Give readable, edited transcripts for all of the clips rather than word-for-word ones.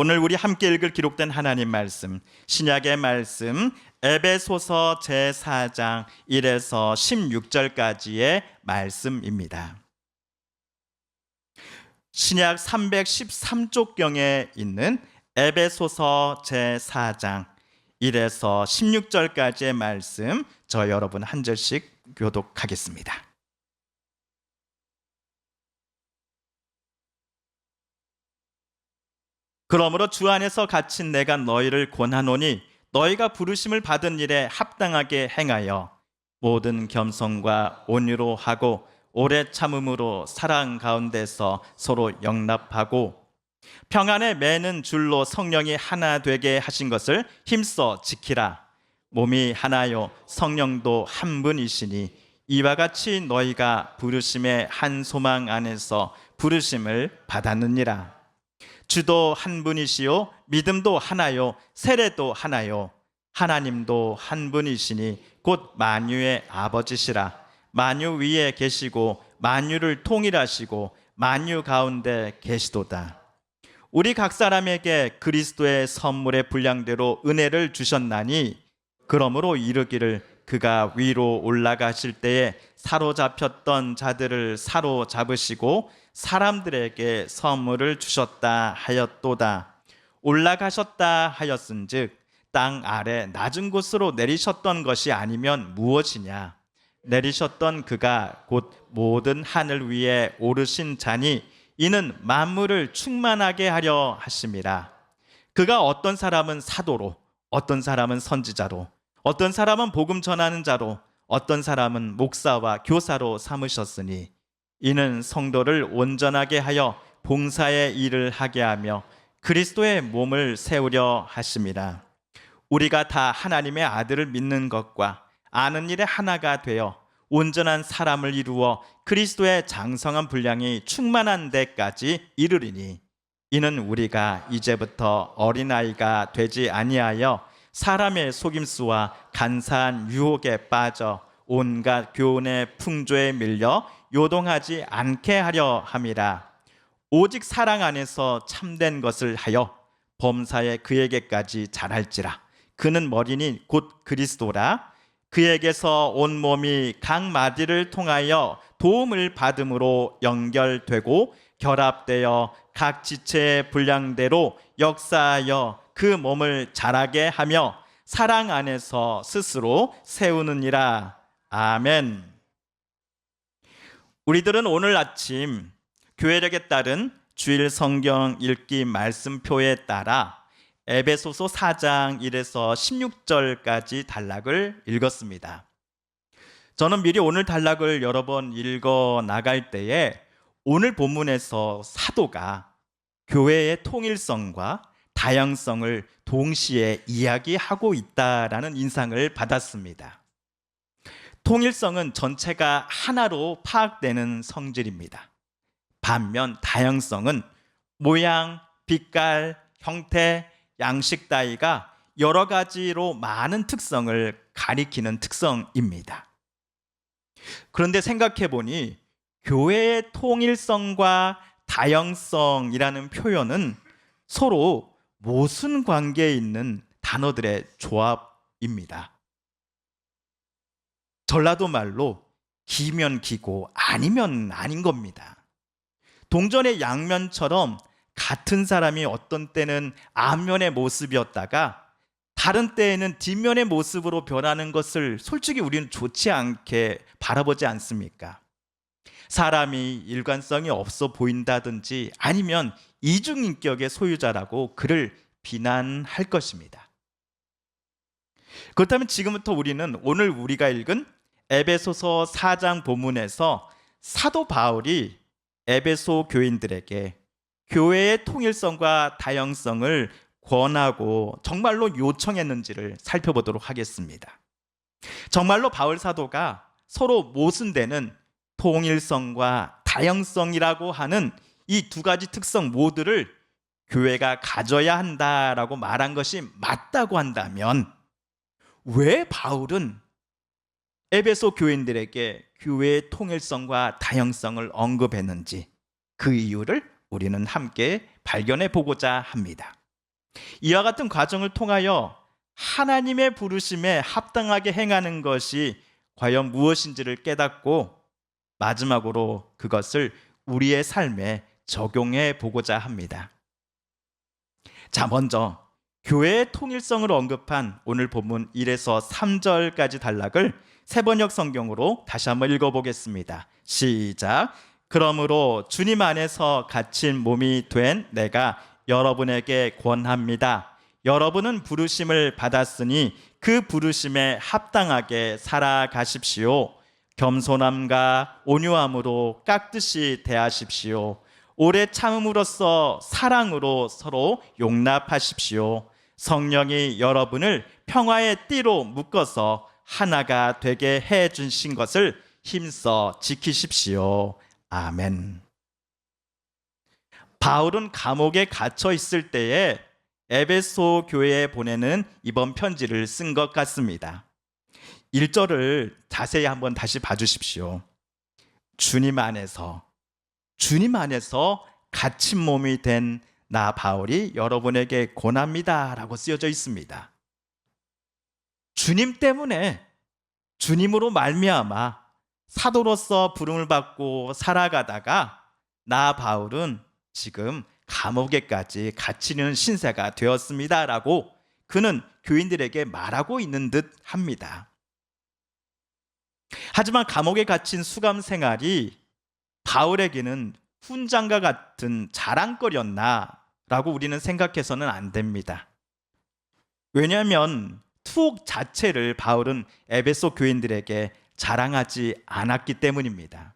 오늘 우리 함께 읽을 기록된 하나님 말씀, 신약의 말씀 에베소서 제4장 1에서 16절까지의 말씀입니다. 신약 313쪽경에 있는 에베소서 제4장 1에서 16절까지의 말씀, 저 여러분 한 절씩 교독하겠습니다. 그러므로 주 안에서 갇힌 내가 너희를 권하노니 너희가 부르심을 받은 일에 합당하게 행하여 모든 겸손과 온유로 하고 오래 참음으로 사랑 가운데서 서로 영납하고 평안에 매는 줄로 성령이 하나 되게 하신 것을 힘써 지키라. 몸이 하나요 성령도 한 분이시니 이와 같이 너희가 부르심의 한 소망 안에서 부르심을 받았느니라. 주도 한 분이시요 믿음도 하나요 세례도 하나요 하나님도 한 분이시니 곧 만유의 아버지시라. 만유 위에 계시고 만유를 통일하시고 만유 가운데 계시도다. 우리 각 사람에게 그리스도의 선물의 분량대로 은혜를 주셨나니 그러므로 이르기를 그가 위로 올라가실 때에 사로잡혔던 자들을 사로잡으시고 사람들에게 선물을 주셨다 하였도다. 올라가셨다 하였은즉 땅 아래 낮은 곳으로 내리셨던 것이 아니면 무엇이냐. 내리셨던 그가 곧 모든 하늘 위에 오르신 자니 이는 만물을 충만하게 하려 하심이라. 그가 어떤 사람은 사도로, 어떤 사람은 선지자로, 어떤 사람은 복음 전하는 자로, 어떤 사람은 목사와 교사로 삼으셨으니 이는 성도를 온전하게 하여 봉사의 일을 하게 하며 그리스도의 몸을 세우려 하심이라. 우리가 다 하나님의 아들을 믿는 것과 아는 일에 하나가 되어 온전한 사람을 이루어 그리스도의 장성한 분량이 충만한 데까지 이르리니 이는 우리가 이제부터 어린아이가 되지 아니하여 사람의 속임수와 간사한 유혹에 빠져 온갖 교훈의 풍조에 밀려 요동하지 않게 하려 함이라. 오직 사랑 안에서 참된 것을 하여 범사에 그에게까지 자랄지라. 그는 머리니 곧 그리스도라. 그에게서 온 몸이 각 마디를 통하여 도움을 받음으로 연결되고 결합되어 각 지체의 분량대로 역사하여 그 몸을 자라게 하며 사랑 안에서 스스로 세우느니라. 아멘. 우리들은 오늘 아침 교회력에 따른 주일 성경 읽기 말씀표에 따라 에베소서 4장 1에서 16절까지 단락을 읽었습니다. 저는 미리 오늘 단락을 여러 번 읽어 나갈 때에 오늘 본문에서 사도가 교회의 통일성과 다양성을 동시에 이야기하고 있다라는 인상을 받았습니다. 통일성은 전체가 하나로 파악되는 성질입니다. 반면 다양성은 모양, 빛깔, 형태, 양식 따위가 여러 가지로 많은 특성을 가리키는 특성입니다. 그런데 생각해 보니 교회의 통일성과 다양성이라는 표현은 서로 모순 관계에 있는 단어들의 조합입니다. 전라도 말로 기면 기고 아니면 아닌 겁니다. 동전의 양면처럼 같은 사람이 어떤 때는 앞면의 모습이었다가 다른 때에는 뒷면의 모습으로 변하는 것을 솔직히 우리는 좋지 않게 바라보지 않습니까? 사람이 일관성이 없어 보인다든지 아니면 이중인격의 소유자라고 그를 비난할 것입니다. 그렇다면 지금부터 우리는 오늘 우리가 읽은 에베소서 4장 본문에서 사도 바울이 에베소 교인들에게 교회의 통일성과 다양성을 권하고 정말로 요청했는지를 살펴보도록 하겠습니다. 정말로 바울 사도가 서로 모순되는 통일성과 다양성이라고 하는 이 두 가지 특성 모두를 교회가 가져야 한다라고 말한 것이 맞다고 한다면 왜 바울은 에베소 교인들에게 교회의 통일성과 다양성을 언급했는지 그 이유를 우리는 함께 발견해 보고자 합니다. 이와 같은 과정을 통하여 하나님의 부르심에 합당하게 행하는 것이 과연 무엇인지를 깨닫고 마지막으로 그것을 우리의 삶에 적용해 보고자 합니다. 자, 먼저 교회의 통일성을 언급한 오늘 본문 1에서 3절까지 단락을 세번역 성경으로 다시 한번 읽어보겠습니다. 시작. 그러므로 주님 안에서 갇힌 몸이 된 내가 여러분에게 권합니다. 여러분은 부르심을 받았으니 그 부르심에 합당하게 살아가십시오. 겸손함과 온유함으로 깍듯이 대하십시오. 오래 참음으로써 사랑으로 서로 용납하십시오. 성령이 여러분을 평화의 띠로 묶어서 하나가 되게 해 주신 것을 힘써 지키십시오. 아멘. 바울은 감옥에 갇혀 있을 때에 에베소 교회에 보내는 이번 편지를 쓴 것 같습니다. 1절을 자세히 한번 다시 봐주십시오. 주님 안에서 갇힌 몸이 된 나 바울이 여러분에게 권합니다 라고 쓰여져 있습니다. 주님 때문에, 주님으로 말미암아 사도로서 부름을 받고 살아가다가 나 바울은 지금 감옥에까지 갇히는 신세가 되었습니다 라고 그는 교인들에게 말하고 있는 듯 합니다. 하지만 감옥에 갇힌 수감 생활이 바울에게는 훈장과 같은 자랑거리였나 라고 우리는 생각해서는 안 됩니다. 왜냐하면 투옥 자체를 바울은 에베소 교인들에게 자랑하지 않았기 때문입니다.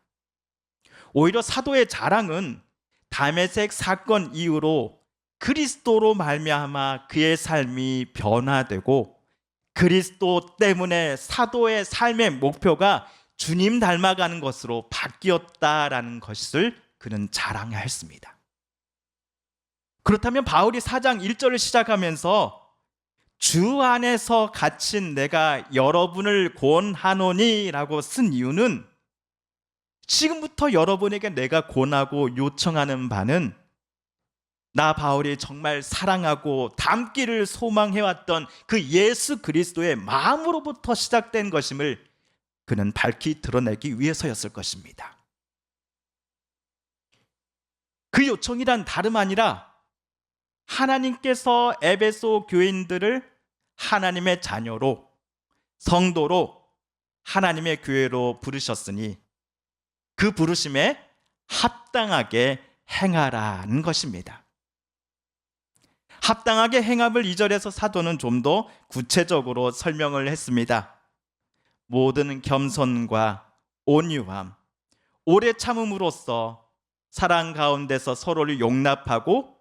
오히려 사도의 자랑은 다메섹 사건 이후로 그리스도로 말미암아 그의 삶이 변화되고 그리스도 때문에 사도의 삶의 목표가 주님 닮아가는 것으로 바뀌었다라는 것을 그는 자랑했습니다. 그렇다면 바울이 4장 1절을 시작하면서 주 안에서 갇힌 내가 여러분을 권하노니 라고 쓴 이유는 지금부터 여러분에게 내가 권하고 요청하는 바는 나 바울이 정말 사랑하고 닮기를 소망해왔던 그 예수 그리스도의 마음으로부터 시작된 것임을 그는 밝히 드러내기 위해서였을 것입니다. 그 요청이란 다름 아니라 하나님께서 에베소 교인들을 하나님의 자녀로, 성도로, 하나님의 교회로 부르셨으니 그 부르심에 합당하게 행하라는 것입니다. 합당하게 행함을 2절에서 사도는 좀 더 구체적으로 설명을 했습니다. 모든 겸손과 온유함, 오래 참음으로써 사랑 가운데서 서로를 용납하고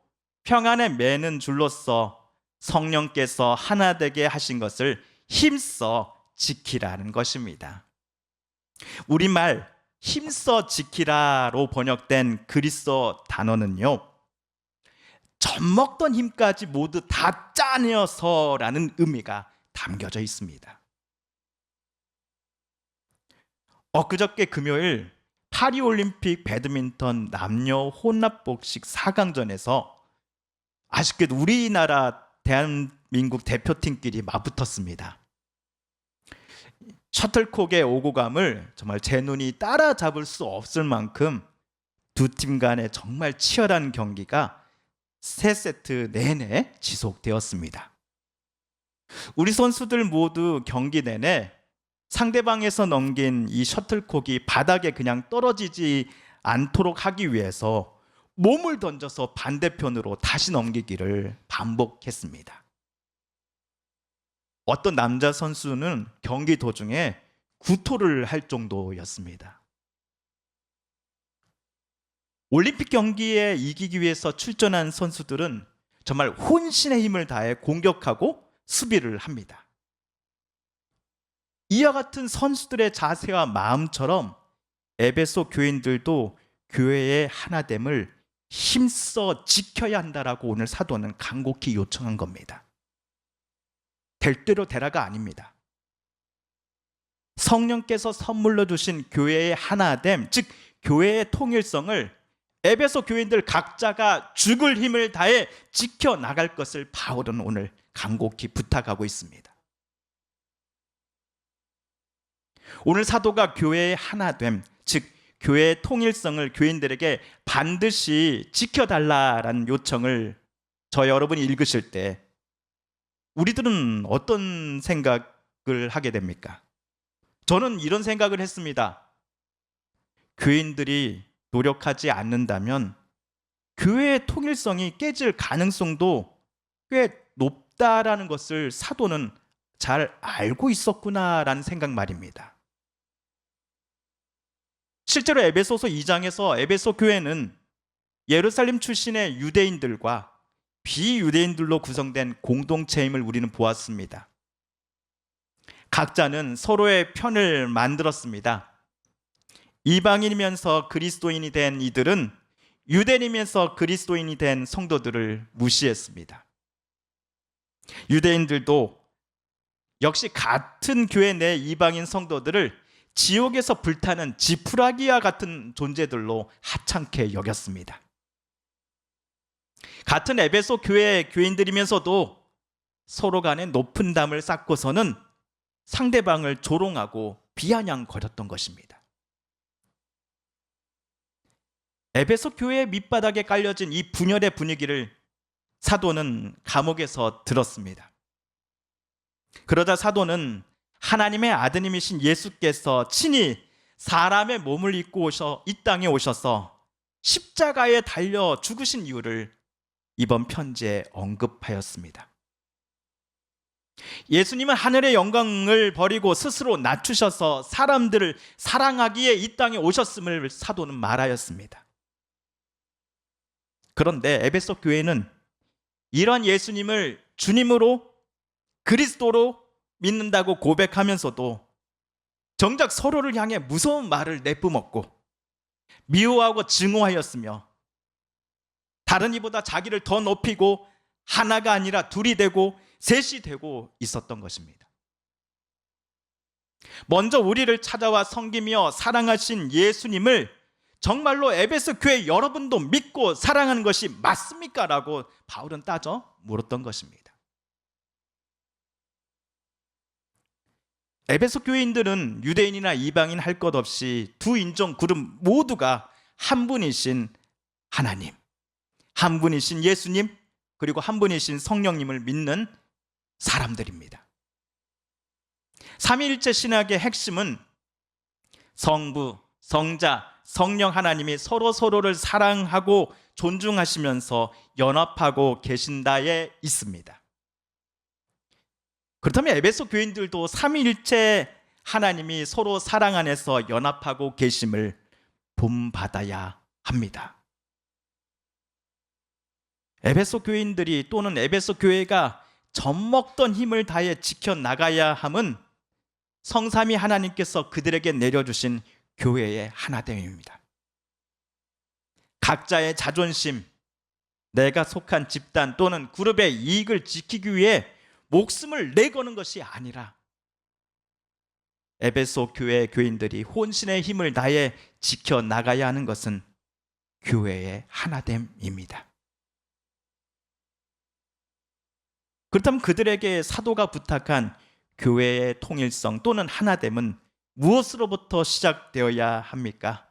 평안에 매는 줄로서 성령께서 하나 되게 하신 것을 힘써 지키라는 것입니다. 우리말 힘써 지키라로 번역된 그리스어 단어는요, 젖먹던 힘까지 모두 다 짜내어서라는 의미가 담겨져 있습니다. 엊그저께 금요일 파리올림픽 배드민턴 남녀 혼합복식 4강전에서 아쉽게도 우리나라 대한민국 대표팀끼리 맞붙었습니다. 셔틀콕의 오고감을 정말 제 눈이 따라잡을 수 없을 만큼 두 팀 간의 정말 치열한 경기가 3세트 내내 지속되었습니다. 우리 선수들 모두 경기 내내 상대방에서 넘긴 이 셔틀콕이 바닥에 그냥 떨어지지 않도록 하기 위해서 몸을 던져서 반대편으로 다시 넘기기를 반복했습니다. 어떤 남자 선수는 경기 도중에 구토를 할 정도였습니다. 올림픽 경기에 이기기 위해서 출전한 선수들은 정말 혼신의 힘을 다해 공격하고 수비를 합니다. 이와 같은 선수들의 자세와 마음처럼 에베소 교인들도 교회의 하나됨을 힘써 지켜야 한다라고 오늘 사도는 간곡히 요청한 겁니다. 될 대로 되라가 아닙니다. 성령께서 선물로 주신 교회의 하나됨, 즉 교회의 통일성을 에베소 교인들 각자가 죽을 힘을 다해 지켜나갈 것을 바울은 오늘 간곡히 부탁하고 있습니다. 오늘 사도가 교회의 하나됨, 즉 교회의 통일성을 교인들에게 반드시 지켜달라라는 요청을 저 여러분이 읽으실 때 우리들은 어떤 생각을 하게 됩니까? 저는 이런 생각을 했습니다. 교인들이 노력하지 않는다면 교회의 통일성이 깨질 가능성도 꽤 높다라는 것을 사도는 잘 알고 있었구나라는 생각 말입니다. 실제로 에베소서 2장에서 에베소 교회는 예루살렘 출신의 유대인들과 비유대인들로 구성된 공동체임을 우리는 보았습니다. 각자는 서로의 편을 만들었습니다. 이방인이면서 그리스도인이 된 이들은 유대인이면서 그리스도인이 된 성도들을 무시했습니다. 유대인들도 역시 같은 교회 내 이방인 성도들을 지옥에서 불타는 지푸라기와 같은 존재들로 하찮게 여겼습니다. 같은 에베소 교회의 교인들이면서도 서로 간에 높은 담을 쌓고서는 상대방을 조롱하고 비아냥거렸던 것입니다. 에베소 교회의 밑바닥에 깔려진 이 분열의 분위기를 사도는 감옥에서 들었습니다. 그러자 사도는 하나님의 아드님이신 예수께서 친히 사람의 몸을 입고 이 땅에 오셔서 십자가에 달려 죽으신 이유를 이번 편지에 언급하였습니다. 예수님은 하늘의 영광을 버리고 스스로 낮추셔서 사람들을 사랑하기에 이 땅에 오셨음을 사도는 말하였습니다. 그런데 에베소 교회는 이런 예수님을 주님으로 그리스도로 믿는다고 고백하면서도 정작 서로를 향해 무서운 말을 내뿜었고 미워하고 증오하였으며 다른 이보다 자기를 더 높이고 하나가 아니라 둘이 되고 셋이 되고 있었던 것입니다. 먼저 우리를 찾아와 섬기며 사랑하신 예수님을 정말로 에베소 교회 여러분도 믿고 사랑하는 것이 맞습니까? 라고 바울은 따져 물었던 것입니다. 에베소 교인들은 유대인이나 이방인 할 것 없이 두 인종 그룹 모두가 한 분이신 하나님, 한 분이신 예수님, 그리고 한 분이신 성령님을 믿는 사람들입니다. 삼위일체 신학의 핵심은 성부, 성자, 성령 하나님이 서로를 사랑하고 존중하시면서 연합하고 계신다에 있습니다. 그렇다면 에베소 교인들도 삼위일체 하나님이 서로 사랑 안에서 연합하고 계심을 본받아야 합니다. 에베소 교인들이 또는 에베소 교회가 젖먹던 힘을 다해 지켜나가야 함은 성삼위 하나님께서 그들에게 내려주신 교회의 하나됨입니다. 각자의 자존심, 내가 속한 집단 또는 그룹의 이익을 지키기 위해 목숨을 내거는 것이 아니라 에베소 교회 교인들이 혼신의 힘을 다해 지켜나가야 하는 것은 교회의 하나됨입니다. 그렇다면 그들에게 사도가 부탁한 교회의 통일성 또는 하나됨은 무엇으로부터 시작되어야 합니까?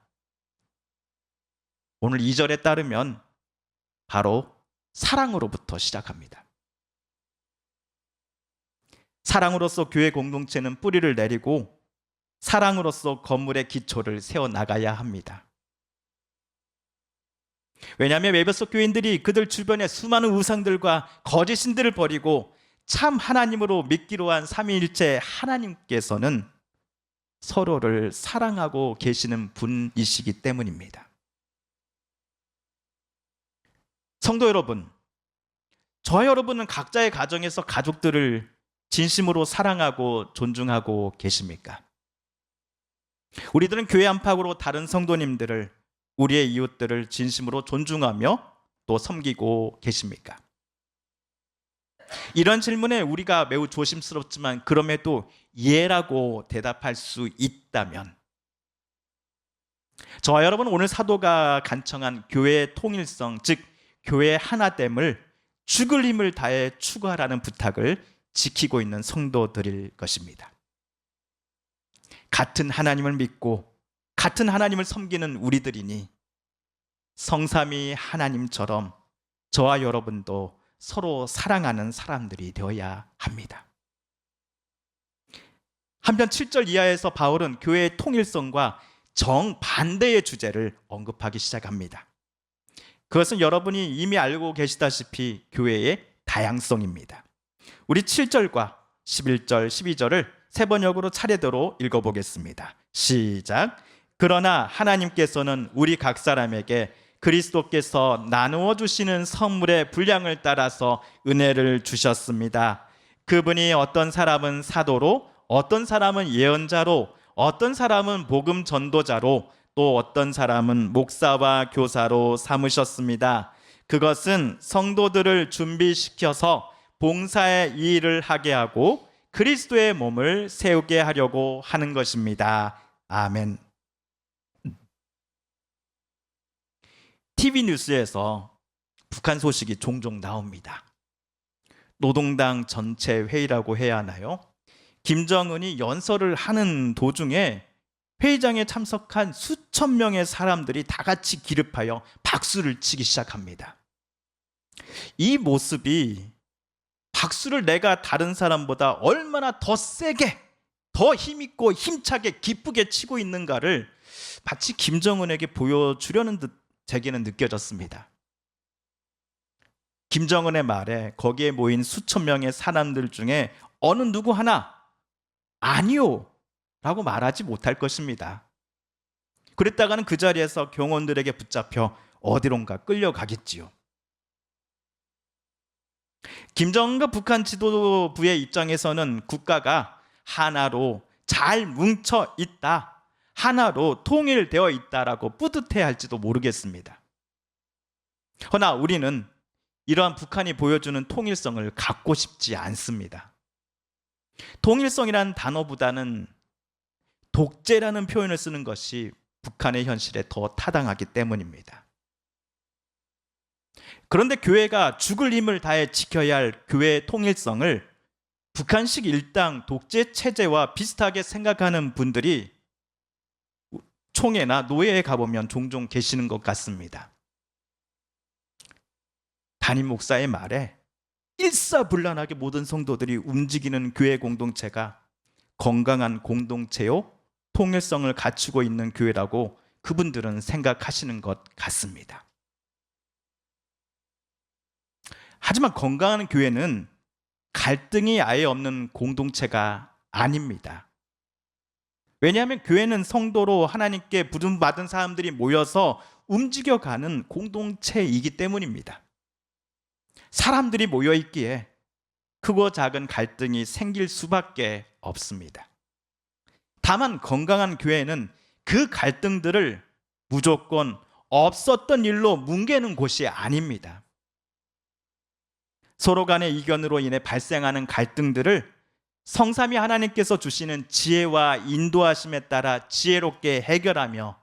오늘 2절에 따르면 바로 사랑으로부터 시작합니다. 사랑으로서 교회 공동체는 뿌리를 내리고 사랑으로서 건물의 기초를 세워나가야 합니다. 왜냐하면 에베소 교인들이 그들 주변의 수많은 우상들과 거짓신들을 버리고 참 하나님으로 믿기로 한 삼위일체 하나님께서는 서로를 사랑하고 계시는 분이시기 때문입니다. 성도 여러분, 저 여러분은 각자의 가정에서 가족들을 진심으로 사랑하고 존중하고 계십니까? 우리들은 교회 안팎으로 다른 성도님들을, 우리의 이웃들을 진심으로 존중하며 또 섬기고 계십니까? 이런 질문에 우리가 매우 조심스럽지만 그럼에도 예라고 대답할 수 있다면 저와 여러분은 오늘 사도가 간청한 교회의 통일성, 즉 교회의 하나됨을 죽을 힘을 다해 추구하라는 부탁을 지키고 있는 성도들일 것입니다. 같은 하나님을 믿고 같은 하나님을 섬기는 우리들이니 성삼위 하나님처럼 저와 여러분도 서로 사랑하는 사람들이 되어야 합니다. 한편 7절 이하에서 바울은 교회의 통일성과 정반대의 주제를 언급하기 시작합니다. 그것은 여러분이 이미 알고 계시다시피 교회의 다양성입니다. 우리 7절과 11절, 12절을 세 번역으로 차례대로 읽어보겠습니다. 시작. 그러나 하나님께서는 우리 각 사람에게 그리스도께서 나누어 주시는 선물의 분량을 따라서 은혜를 주셨습니다. 그분이 어떤 사람은 사도로, 어떤 사람은 예언자로, 어떤 사람은 복음 전도자로, 또 어떤 사람은 목사와 교사로 삼으셨습니다. 그것은 성도들을 준비시켜서 봉사의 일을 하게 하고 그리스도의 몸을 세우게 하려고 하는 것입니다. 아멘. TV 뉴스에서 북한 소식이 종종 나옵니다. 노동당 전체 회의라고 해야 하나요? 김정은이 연설을 하는 도중에 회의장에 참석한 수천 명의 사람들이 다 같이 기립하여 박수를 치기 시작합니다. 이 모습이 박수를 내가 다른 사람보다 얼마나 더 세게, 더 힘있고 힘차게 기쁘게 치고 있는가를 마치 김정은에게 보여주려는 듯 제게는 느껴졌습니다. 김정은의 말에 거기에 모인 수천 명의 사람들 중에 어느 누구 하나 아니요 라고 말하지 못할 것입니다. 그랬다가는 그 자리에서 경호원들에게 붙잡혀 어디론가 끌려가겠지요. 김정은과 북한 지도부의 입장에서는 국가가 하나로 잘 뭉쳐 있다, 하나로 통일되어 있다라고 뿌듯해 할지도 모르겠습니다. 허나 우리는 이러한 북한이 보여주는 통일성을 갖고 싶지 않습니다. 통일성이라는 단어보다는 독재라는 표현을 쓰는 것이 북한의 현실에 더 타당하기 때문입니다. 그런데 교회가 죽을 힘을 다해 지켜야 할 교회의 통일성을 북한식 일당 독재 체제와 비슷하게 생각하는 분들이 총회나 노예에 가보면 종종 계시는 것 같습니다. 담임 목사의 말에 일사불란하게 모든 성도들이 움직이는 교회 공동체가 건강한 공동체요, 통일성을 갖추고 있는 교회라고 그분들은 생각하시는 것 같습니다. 하지만 건강한 교회는 갈등이 아예 없는 공동체가 아닙니다. 왜냐하면 교회는 성도로 하나님께 부름받은 사람들이 모여서 움직여가는 공동체이기 때문입니다. 사람들이 모여있기에 크고 작은 갈등이 생길 수밖에 없습니다. 다만 건강한 교회는 그 갈등들을 무조건 없었던 일로 뭉개는 곳이 아닙니다. 서로 간의 이견으로 인해 발생하는 갈등들을 성삼위 하나님께서 주시는 지혜와 인도하심에 따라 지혜롭게 해결하며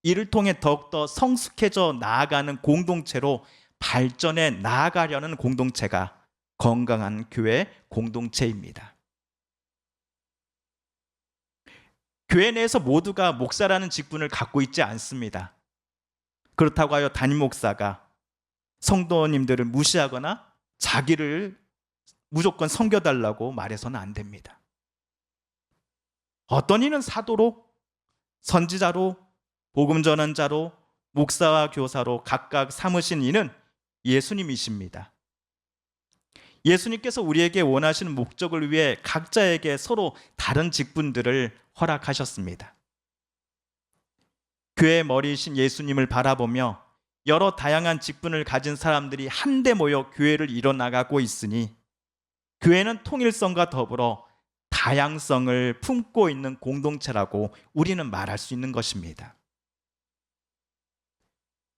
이를 통해 더욱더 성숙해져 나아가는 공동체로 발전해 나아가려는 공동체가 건강한 교회 공동체입니다. 교회 내에서 모두가 목사라는 직분을 갖고 있지 않습니다. 그렇다고 하여 담임 목사가 성도님들을 무시하거나 자기를 무조건 섬겨달라고 말해서는 안 됩니다. 어떤 이는 사도로, 선지자로, 복음 전환자로, 목사와 교사로 각각 삼으신 이는 예수님이십니다. 예수님께서 우리에게 원하시는 목적을 위해 각자에게 서로 다른 직분들을 허락하셨습니다. 교회의 머리이신 예수님을 바라보며 여러 다양한 직분을 가진 사람들이 한데 모여 교회를 이뤄나가고 있으니 교회는 통일성과 더불어 다양성을 품고 있는 공동체라고 우리는 말할 수 있는 것입니다.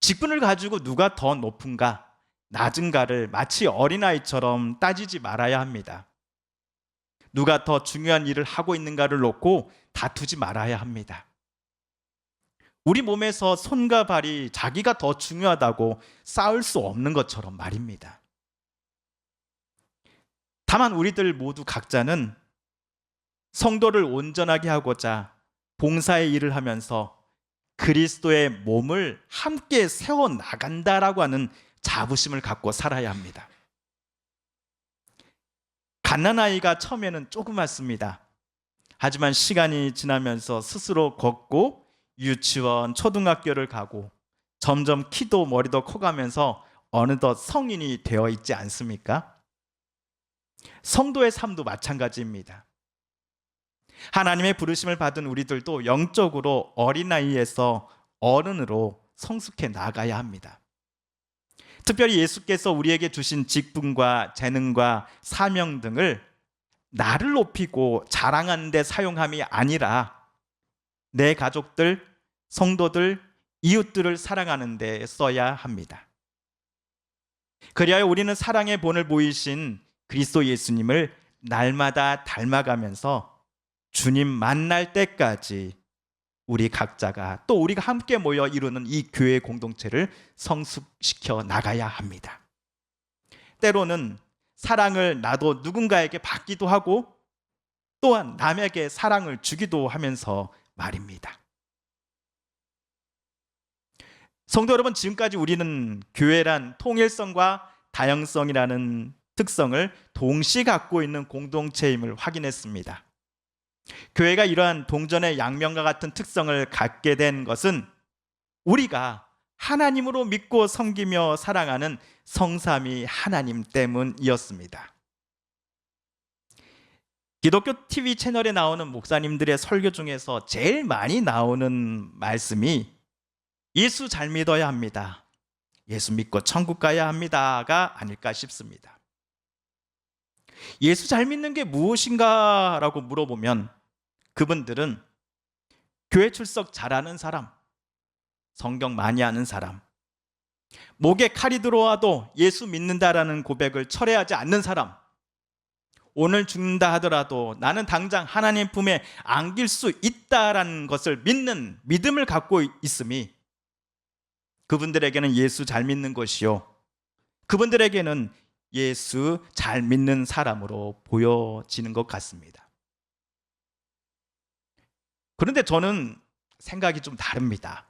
직분을 가지고 누가 더 높은가, 낮은가를 마치 어린아이처럼 따지지 말아야 합니다. 누가 더 중요한 일을 하고 있는가를 놓고 다투지 말아야 합니다. 우리 몸에서 손과 발이 자기가 더 중요하다고 싸울 수 없는 것처럼 말입니다. 다만 우리들 모두 각자는 성도를 온전하게 하고자 봉사의 일을 하면서 그리스도의 몸을 함께 세워 나간다라고 하는 자부심을 갖고 살아야 합니다. 갓난아이가 처음에는 조그맣습니다. 하지만 시간이 지나면서 스스로 걷고 유치원, 초등학교를 가고 점점 키도 머리도 커가면서 어느덧 성인이 되어 있지 않습니까? 성도의 삶도 마찬가지입니다. 하나님의 부르심을 받은 우리들도 영적으로 어린아이에서 어른으로 성숙해 나가야 합니다. 특별히 예수께서 우리에게 주신 직분과 재능과 사명 등을 나를 높이고 자랑하는 데 사용함이 아니라 내 가족들, 성도들, 이웃들을 사랑하는 데 써야 합니다. 그리하여 우리는 사랑의 본을 보이신 그리스도 예수님을 날마다 닮아가면서 주님 만날 때까지 우리 각자가 또 우리가 함께 모여 이루는 이 교회 공동체를 성숙시켜 나가야 합니다. 때로는 사랑을 나도 누군가에게 받기도 하고 또한 남에게 사랑을 주기도 하면서 말입니다. 성도 여러분, 지금까지 우리는 교회란 통일성과 다양성이라는 특성을 동시에 갖고 있는 공동체임을 확인했습니다. 교회가 이러한 동전의 양면과 같은 특성을 갖게 된 것은 우리가 하나님으로 믿고 섬기며 사랑하는 성삼위 하나님 때문이었습니다. 기독교 TV 채널에 나오는 목사님들의 설교 중에서 제일 많이 나오는 말씀이 예수 잘 믿어야 합니다. 예수 믿고 천국 가야 합니다가 아닐까 싶습니다. 예수 잘 믿는 게 무엇인가 라고 물어보면 그분들은 교회 출석 잘하는 사람, 성경 많이 아는 사람, 목에 칼이 들어와도 예수 믿는다라는 고백을 철회하지 않는 사람, 오늘 죽는다 하더라도 나는 당장 하나님 품에 안길 수 있다라는 것을 믿는 믿음을 갖고 있음이 그분들에게는 예수 잘 믿는 것이요, 그분들에게는 예수 잘 믿는 사람으로 보여지는 것 같습니다. 그런데 저는 생각이 좀 다릅니다.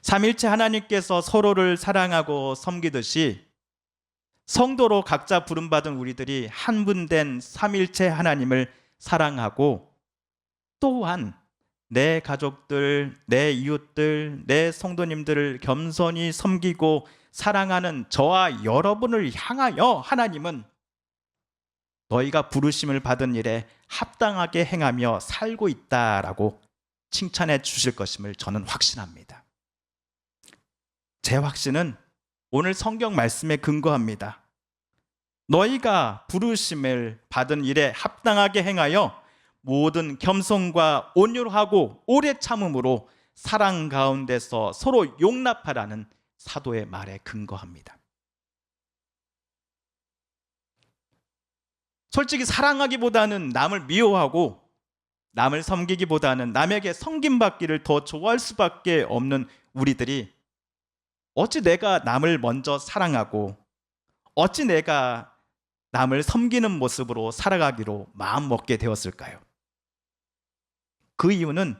삼일체 하나님께서 서로를 사랑하고 섬기듯이 성도로 각자 부름받은 우리들이 한 분 된 삼일체 하나님을 사랑하고 또한 내 가족들, 내 이웃들, 내 성도님들을 겸손히 섬기고 사랑하는 저와 여러분을 향하여 하나님은 너희가 부르심을 받은 일에 합당하게 행하며 살고 있다라고 칭찬해 주실 것임을 저는 확신합니다. 제 확신은 오늘 성경 말씀에 근거합니다. 너희가 부르심을 받은 일에 합당하게 행하여 모든 겸손과 온유하고 오래 참음으로 사랑 가운데서 서로 용납하라는 사도의 말에 근거합니다. 솔직히 사랑하기보다는 남을 미워하고 남을 섬기기보다는 남에게 섬김받기를 더 좋아할 수밖에 없는 우리들이 어찌 내가 남을 먼저 사랑하고 어찌 내가 남을 섬기는 모습으로 살아가기로 마음먹게 되었을까요? 그 이유는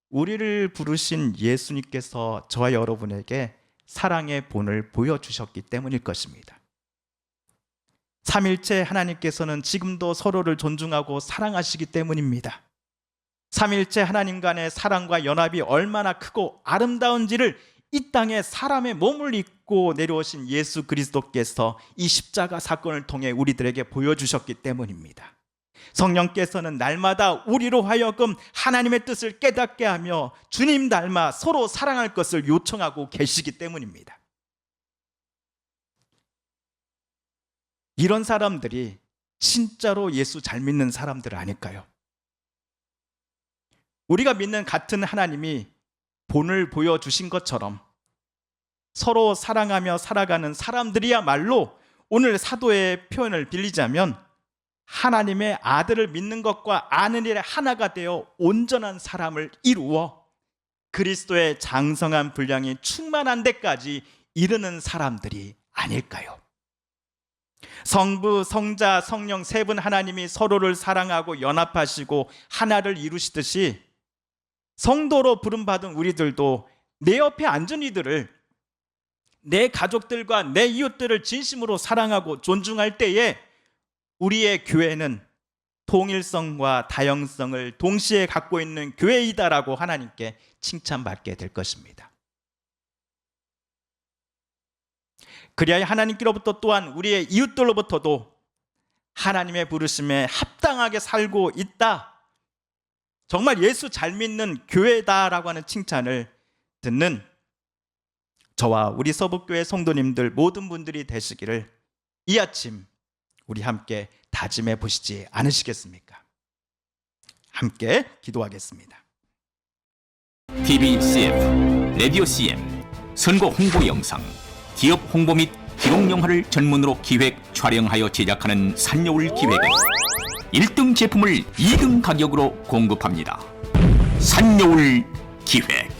우리를 부르신 예수님께서 저와 여러분에게 사랑의 본을 보여주셨기 때문일 것입니다. 삼일체 하나님께서는 지금도 서로를 존중하고 사랑하시기 때문입니다. 삼일체 하나님 간의 사랑과 연합이 얼마나 크고 아름다운지를 이 땅에 사람의 몸을 입고 내려오신 예수 그리스도께서 이 십자가 사건을 통해 우리들에게 보여주셨기 때문입니다. 성령께서는 날마다 우리로 하여금 하나님의 뜻을 깨닫게 하며 주님 닮아 서로 사랑할 것을 요청하고 계시기 때문입니다. 이런 사람들이 진짜로 예수 잘 믿는 사람들 아닐까요? 우리가 믿는 같은 하나님이 본을 보여주신 것처럼 서로 사랑하며 살아가는 사람들이야말로 오늘 사도의 표현을 빌리자면 하나님의 아들을 믿는 것과 아는 일에 하나가 되어 온전한 사람을 이루어 그리스도의 장성한 분량이 충만한 데까지 이르는 사람들이 아닐까요? 성부, 성자, 성령 세 분 하나님이 서로를 사랑하고 연합하시고 하나를 이루시듯이 성도로 부름받은 우리들도 내 옆에 앉은 이들을, 내 가족들과 내 이웃들을 진심으로 사랑하고 존중할 때에 우리의 교회는 통일성과 다양성을 동시에 갖고 있는 교회이다라고 하나님께 칭찬받게 될 것입니다. 그리하여 하나님께로부터 또한 우리의 이웃들로부터도 하나님의 부르심에 합당하게 살고 있다, 정말 예수 잘 믿는 교회다라고 하는 칭찬을 듣는 저와 우리 서북교회 성도님들 모든 분들이 되시기를 이 아침 우리 함께 다짐해 보시지 않으시겠습니까? 함께 기도하겠습니다. TV CF, 라디오 CM, 선거 홍보 영상, 기업 홍보 및 기록 영화를 전문으로 기획, 촬영하여 제작하는 산여울 기획은 1등 제품을 2등 가격으로 공급합니다. 산여울 기획.